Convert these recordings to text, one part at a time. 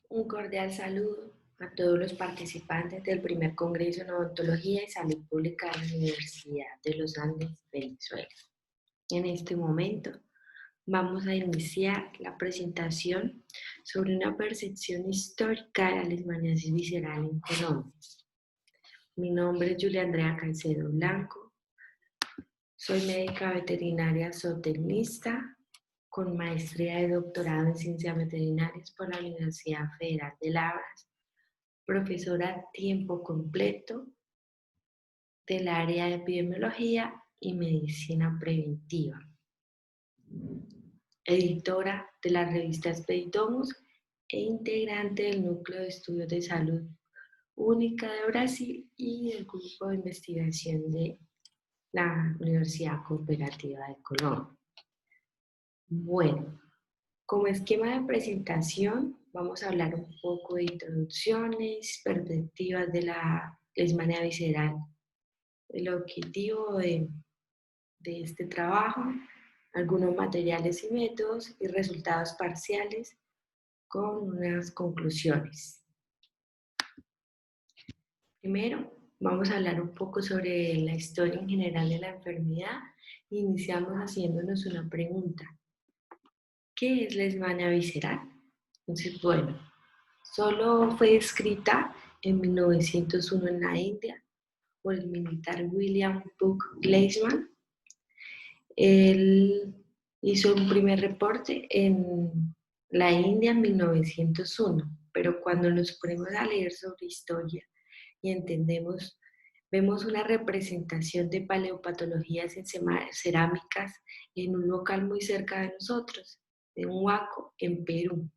Un cordial saludo a todos los participantes del primer Congreso en Odontología y Salud Pública de la Universidad de los Andes, Venezuela. En este momento vamos a iniciar la presentación sobre una percepción histórica de la leishmaniasis visceral en Colombia. Mi nombre es Julia Andrea Caicedo Blanco, soy médica veterinaria zootecnista con maestría de doctorado en ciencias veterinarias por la Universidad Federal de Labras, profesora a tiempo completo del área de epidemiología y medicina preventiva, editora de la revista Expedidomus e integrante del Núcleo de Estudios de Salud Única de Brasil y del Grupo de Investigación de la Universidad Cooperativa de Colombia. Bueno, como esquema de presentación, vamos a hablar un poco de introducciones, perspectivas de la leishmania visceral, el objetivo de este trabajo, algunos materiales y métodos y resultados parciales con unas conclusiones. Primero, vamos a hablar un poco sobre la historia en general de la enfermedad. Iniciamos haciéndonos una pregunta. ¿Qué es leishmania visceral? Entonces, bueno, solo fue descrita en 1901 en la India por el militar William Book Leishman. Él hizo un primer reporte en la India en 1901, pero cuando nos ponemos a leer sobre historia y entendemos, vemos una representación de paleopatologías en cerámicas en un local muy cerca de nosotros, de Huaco, en Perú,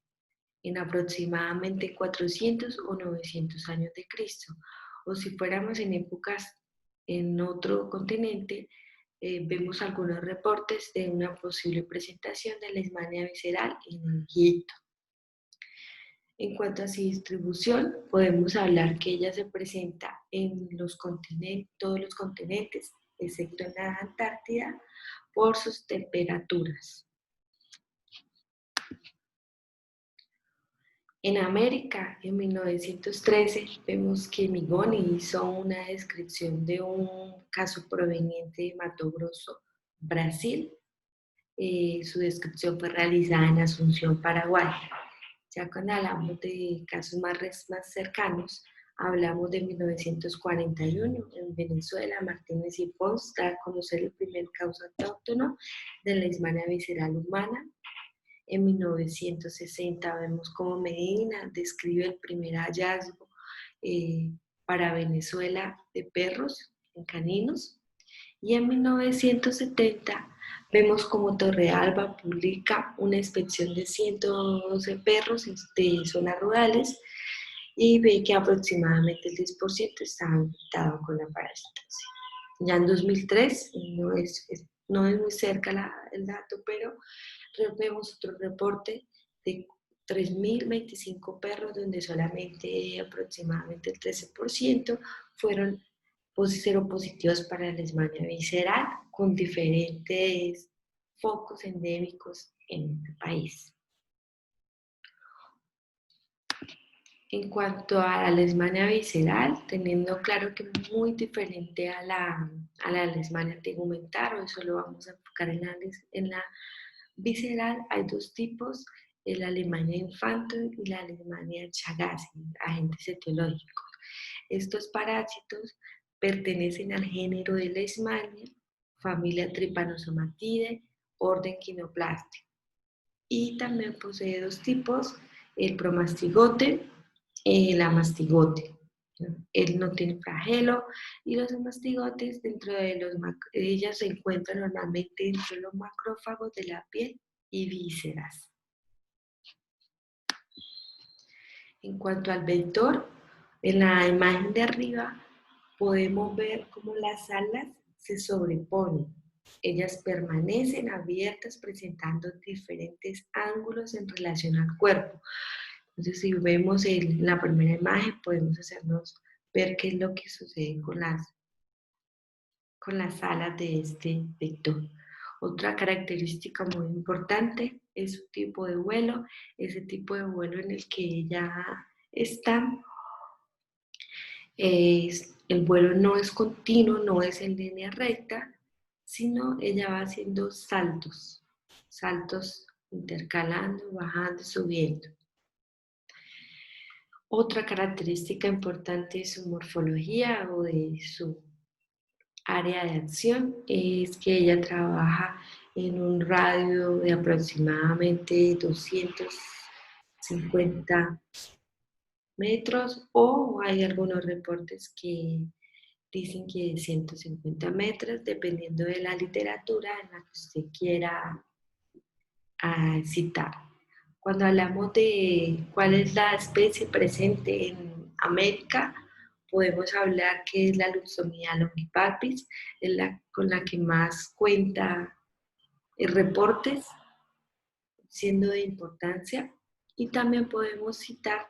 en aproximadamente 400 o 900 años de Cristo. O si fuéramos en épocas en otro continente, vemos algunos reportes de una posible presentación de leishmania visceral en Egipto. En cuanto a su distribución, podemos hablar que ella se presenta en todos los continentes, excepto en la Antártida, por sus temperaturas. En América, en 1913, vemos que Migoni hizo una descripción de un caso proveniente de Mato Grosso, Brasil. Su descripción fue realizada en Asunción, Paraguay. Ya cuando hablamos de casos más cercanos, hablamos de 1941 en Venezuela. Martínez y Pons da a conocer el primer caso autóctono de la leishmania visceral humana. En 1960 vemos cómo Medina describe el primer hallazgo para Venezuela de perros en caninos. Y en 1970 vemos como Torrealba publica una inspección de 112 perros de zonas rurales y ve que aproximadamente el 10% estaba infectado con la parasitosis. Ya en 2003, no es muy cerca el dato, pero vemos otro reporte de 3.025 perros donde solamente aproximadamente el 13% fueron seropositivos para la leishmania visceral, con diferentes focos endémicos en el país. En cuanto a la leishmania visceral, teniendo claro que es muy diferente a la leishmania tegumentar, hoy solo vamos a enfocar en la visceral, hay dos tipos, la leishmania infantil y la leishmania chagas, agentes etiológicos. Estos parásitos pertenecen al género de Leishmania, familia Trypanosomatidae, orden Quinoplastia. Y también posee dos tipos, el promastigote y la mastigote. Él no tiene flagelo y los mastigotes ellas se encuentran normalmente dentro de los macrófagos de la piel y vísceras. En cuanto al vector, en la imagen de arriba podemos ver cómo las alas se sobreponen. Ellas permanecen abiertas presentando diferentes ángulos en relación al cuerpo. Entonces, si vemos en la primera imagen, podemos hacernos ver qué es lo que sucede con las alas de este vector. Otra característica muy importante es su tipo de vuelo, ese tipo de vuelo en el que ella está. El vuelo no es continuo, no es en línea recta, sino ella va haciendo saltos, saltos intercalando, bajando, subiendo. Otra característica importante de su morfología o de su área de acción es que ella trabaja en un radio de aproximadamente 250 metros, o hay algunos reportes que dicen que 150 metros, dependiendo de la literatura en la que usted quiera citar. Cuando hablamos de cuál es la especie presente en América, podemos hablar que es la Luxomia longipalpis, es la con la que más cuenta reportes, siendo de importancia. Y también podemos citar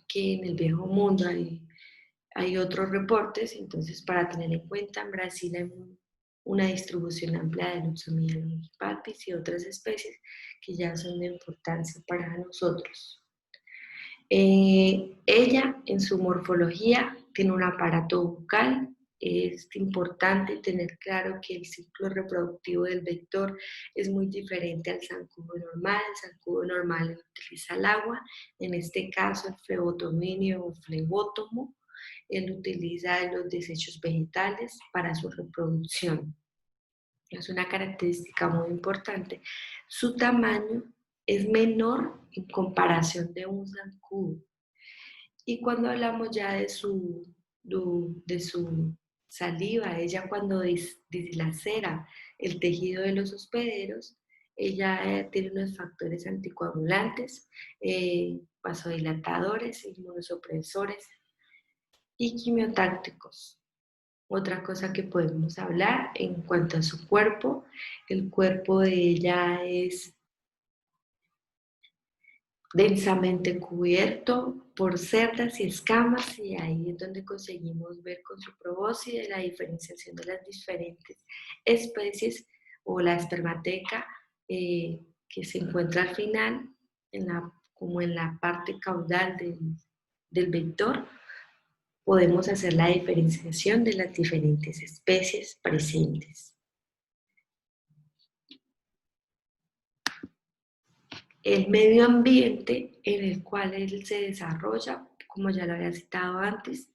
que en el Viejo Mundo hay otros reportes, entonces para tener en cuenta, en Brasil hay una distribución amplia de Luxomia longipalpis y otras especies que ya son de importancia para nosotros. Ella, en su morfología, tiene un aparato bucal. Es importante tener claro que el ciclo reproductivo del vector es muy diferente al zancudo normal. El zancudo normal utiliza el agua, en este caso el flebotominio o flebótomo. Él utiliza los desechos vegetales para su reproducción. Es una característica muy importante. Su tamaño es menor en comparación de un zancudo. Y cuando hablamos ya de su saliva, ella cuando dislacera el tejido de los hospederos, ella tiene unos factores anticoagulantes, vasodilatadores, inmunosupresores y quimiotácticos. Otra cosa que podemos hablar en cuanto a su cuerpo, el cuerpo de ella es densamente cubierto por cerdas y escamas, y ahí es donde conseguimos ver con su probóscide la diferenciación de las diferentes especies o la espermateca que se encuentra al final, como en la parte caudal del vector, podemos hacer la diferenciación de las diferentes especies presentes. El medio ambiente en el cual él se desarrolla, como ya lo había citado antes,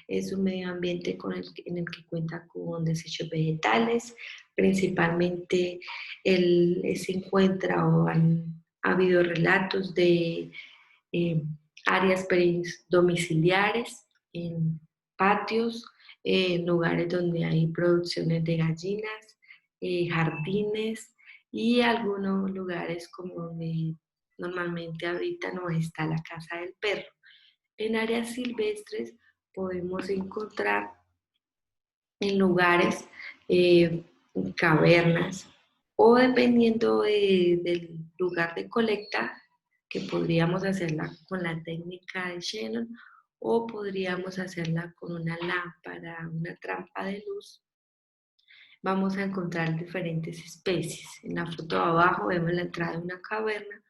es un medio ambiente en el que cuenta con desechos vegetales, principalmente él se encuentra o han habido relatos de eh, áreas domiciliares, en patios, en lugares donde hay producciones de gallinas, jardines y algunos lugares como donde normalmente habitan o está la casa del perro. En áreas silvestres podemos encontrar en lugares, cavernas, o dependiendo del lugar de colecta, que podríamos hacerla con la técnica de Shannon o podríamos hacerla con una lámpara, una trampa de luz. Vamos a encontrar diferentes especies. En la foto de abajo vemos la entrada de una caverna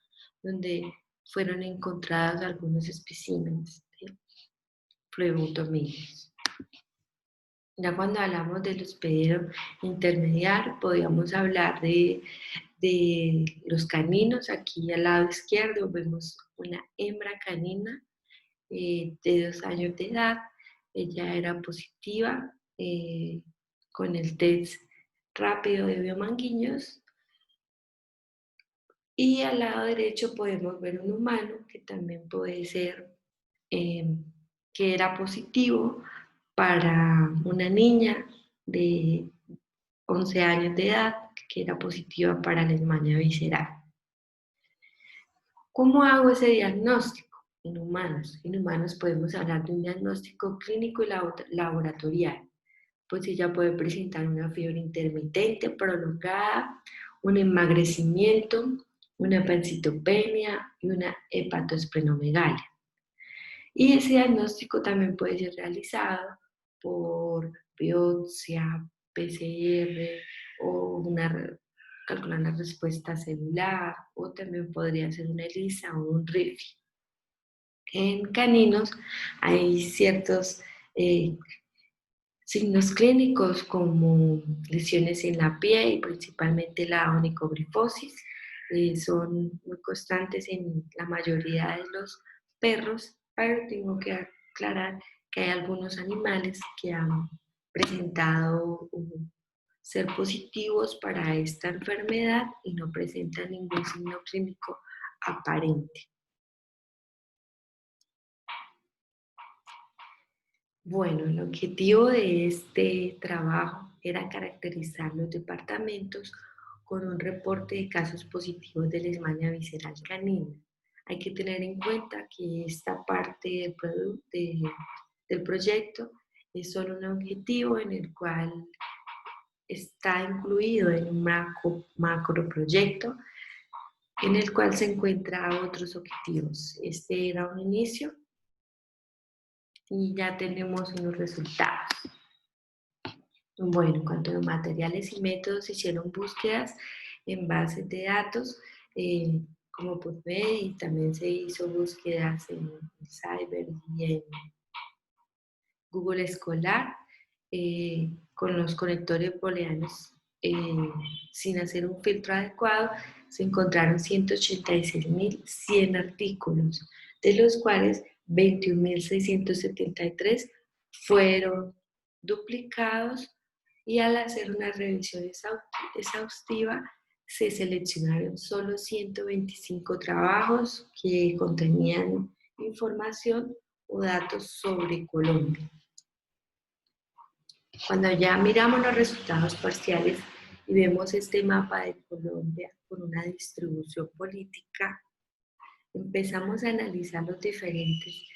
donde fueron encontrados algunos especímenes de flebotomídeos. Ya cuando hablamos del hospedero intermediario, podríamos hablar de los caninos. Aquí al lado izquierdo vemos una hembra canina de 2 años de edad. Ella era positiva con el test rápido de biomanguinhos. Y al lado derecho podemos ver un humano que también puede ser que era positivo para una niña de 11 años de edad que era positiva para la Leishmania visceral. ¿Cómo hago ese diagnóstico? En humanos. En humanos podemos hablar de un diagnóstico clínico y laboratorial. Pues ella puede presentar una fiebre intermitente, prolongada, un emagrecimiento, una pancitopenia y una hepatosplenomegalia. Y ese diagnóstico también puede ser realizado por biopsia, PCR, o calcular la respuesta celular, o también podría ser una ELISA o un RIFI. En caninos hay ciertos signos clínicos como lesiones en la piel y principalmente la onicobrifosis. Son muy constantes en la mayoría de los perros, pero tengo que aclarar que hay algunos animales que han presentado ser positivos para esta enfermedad y no presentan ningún signo clínico aparente. Bueno, el objetivo de este trabajo era caracterizar los departamentos con un reporte de casos positivos de leishmania visceral canina. Hay que tener en cuenta que esta parte del proyecto es solo un objetivo en el cual está incluido en un macro proyecto en el cual se encuentran otros objetivos. Este era un inicio y ya tenemos unos resultados. Bueno, en cuanto a los materiales y métodos, se hicieron búsquedas en bases de datos como PubMed, y también se hizo búsquedas en Cyber y en Google Escolar con los conectores booleanos sin hacer un filtro adecuado. Se encontraron 186.100 artículos, de los cuales 21.673 fueron duplicados, y al hacer una revisión exhaustiva se seleccionaron solo 125 trabajos que contenían información o datos sobre Colombia. Cuando ya miramos los resultados parciales y vemos este mapa de Colombia con una distribución política, empezamos a analizar los diferentes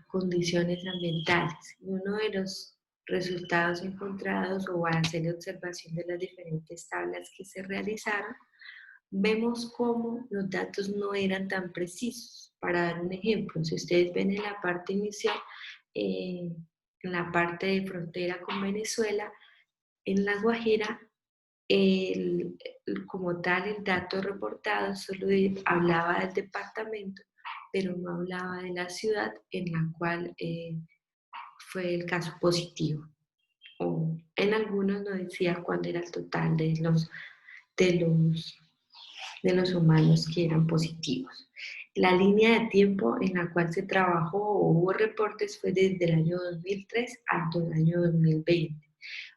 condiciones ambientales. Y uno de los resultados encontrados, o al hacer observación de las diferentes tablas que se realizaron, vemos cómo los datos no eran tan precisos. Para dar un ejemplo, si ustedes ven en la parte inicial, en la parte de frontera con Venezuela, en La Guajira, como tal, el dato reportado solo hablaba del departamento, pero no hablaba de la ciudad en la cual fue el caso positivo. O en algunos no decía cuál era el total de los humanos que eran positivos. La línea de tiempo en la cual se trabajó o hubo reportes fue desde el año 2003 hasta el año 2020.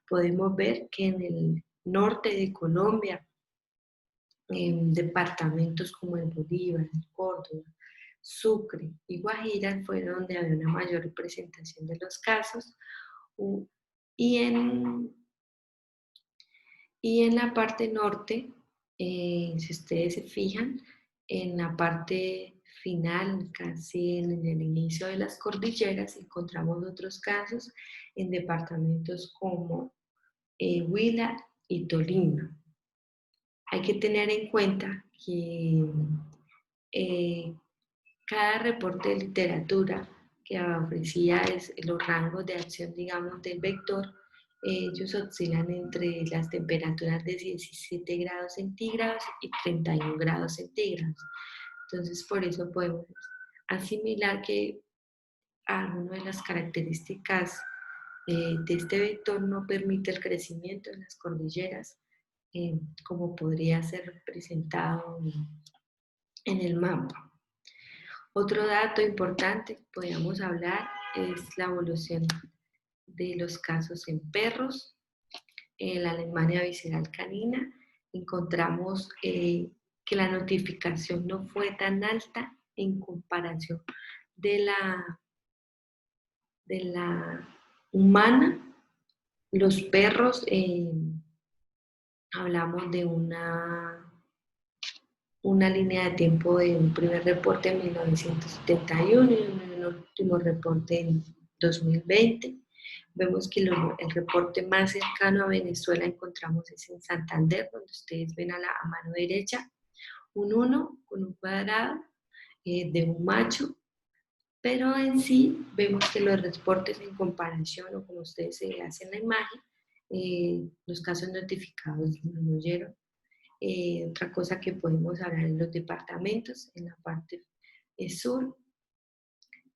Podemos ver que en el norte de Colombia, en departamentos como el Bolívar, el Córdoba, Sucre y Guajira, fue donde había una mayor representación de los casos. Y en la parte norte, si ustedes se fijan, en la parte final, casi en el inicio de las cordilleras, encontramos otros casos en departamentos como Huila y Tolima. Hay que tener en cuenta que eh, cada reporte de literatura que ofrecía los rangos de acción, digamos, del vector, ellos oscilan entre las temperaturas de 17 grados centígrados y 31 grados centígrados. Entonces, por eso podemos asimilar que alguna de las características de este vector no permite el crecimiento de las cordilleras, como podría ser representado en el mapa. Otro dato importante que podríamos hablar es la evolución de los casos en perros. En la Alemania visceral canina encontramos que la notificación no fue tan alta en comparación de la humana. Los perros, hablamos de una línea de tiempo de un primer reporte en 1971 y un último reporte en 2020. Vemos que el reporte más cercano a Venezuela encontramos es en Santander, donde ustedes ven a mano derecha un 1 con un cuadrado de un macho, pero en sí vemos que los reportes en comparación, o como ustedes se hacen la imagen, los casos notificados disminuyeron. Otra cosa que podemos hablar en los departamentos, en la parte sur,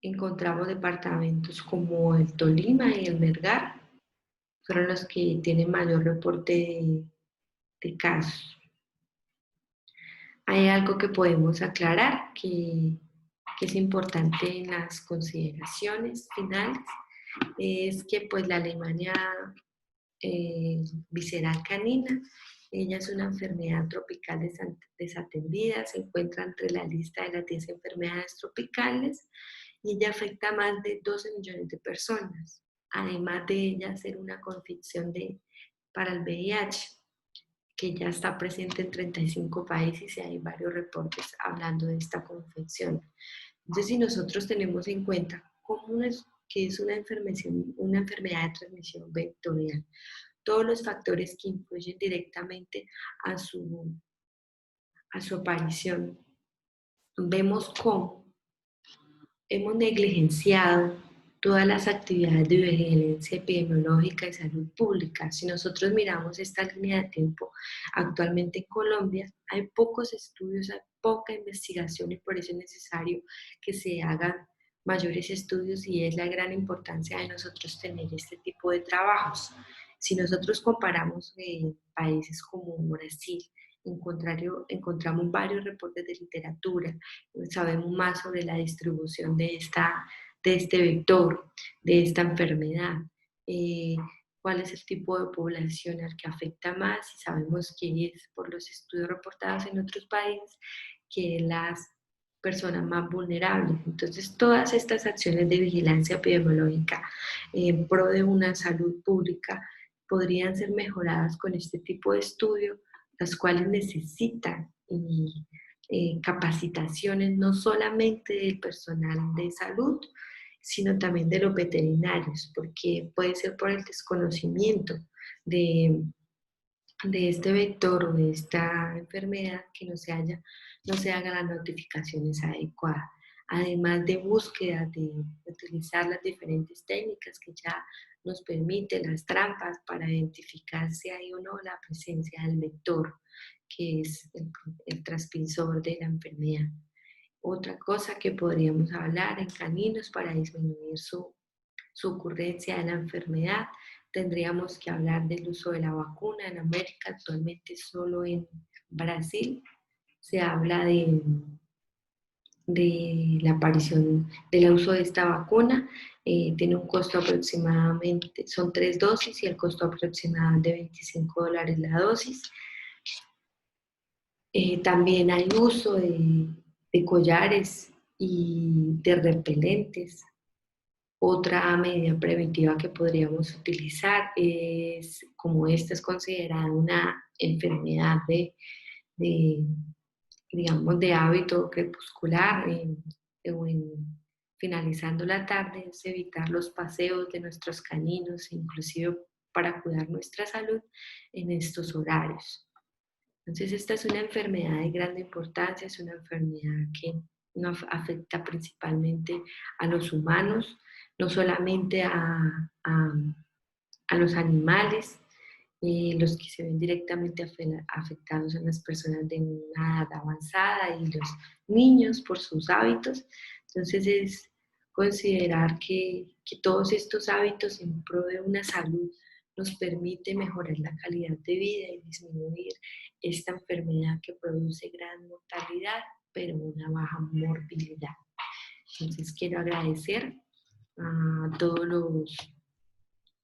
encontramos departamentos como el Tolima y el Melgar, fueron los que tienen mayor reporte de casos. Hay algo que podemos aclarar que es importante en las consideraciones finales, es que pues la Alemania visceral canina, ella es una enfermedad tropical desatendida, se encuentra entre la lista de las 10 enfermedades tropicales y ella afecta a más de 12 millones de personas, además de ella ser una confección para el VIH, que ya está presente en 35 países y hay varios reportes hablando de esta confección. Entonces, si nosotros tenemos en cuenta que es una enfermedad de transmisión vectorial, todos los factores que influyen directamente a su aparición, vemos cómo hemos negligenciado todas las actividades de vigilancia epidemiológica y salud pública. Si nosotros miramos esta línea de tiempo, actualmente en Colombia hay pocos estudios, hay poca investigación y por eso es necesario que se hagan mayores estudios y es la gran importancia de nosotros tener este tipo de trabajos. Si nosotros comparamos países como Brasil, encontramos varios reportes de literatura, sabemos más sobre la distribución de este vector, de esta enfermedad, cuál es el tipo de población al que afecta más y sabemos que es por los estudios reportados en otros países que las personas más vulnerables. Entonces, todas estas acciones de vigilancia epidemiológica en pro de una salud pública podrían ser mejoradas con este tipo de estudio, las cuales necesitan capacitaciones no solamente del personal de salud, sino también de los veterinarios, porque puede ser por el desconocimiento de, de este vector o de esta enfermedad que no se hagan las notificaciones adecuadas. Además de búsqueda de utilizar las diferentes técnicas que ya nos permiten las trampas para identificar si hay o no la presencia del vector, que es el transmisor de la enfermedad. Otra cosa que podríamos hablar en caninos para disminuir su ocurrencia de la enfermedad, tendríamos que hablar del uso de la vacuna en América. Actualmente solo en Brasil se habla de la aparición del uso de esta vacuna. Tiene un costo aproximadamente, son 3 dosis y el costo aproximado de $25 la dosis. También hay uso de collares y de repelentes. Otra medida preventiva que podríamos utilizar es, como esta es considerada una enfermedad digamos, de hábito crepuscular, finalizando la tarde, es evitar los paseos de nuestros caninos, inclusive para cuidar nuestra salud en estos horarios. Entonces, esta es una enfermedad de gran importancia, es una enfermedad que nos afecta principalmente a los humanos, no solamente a los animales, los que se ven directamente afectados son las personas de una edad avanzada y los niños por sus hábitos. Entonces, es considerar que todos estos hábitos en pro de una salud nos permite mejorar la calidad de vida y disminuir esta enfermedad que produce gran mortalidad, pero una baja morbilidad. Entonces quiero agradecer a todos los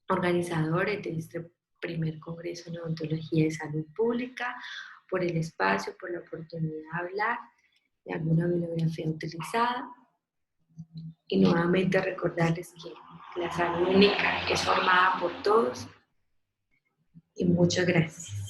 organizadores de este primer Congreso en Odontología y Salud Pública por el espacio, por la oportunidad de hablar de alguna bibliografía utilizada y nuevamente recordarles que la salud única es formada por todos y muchas gracias.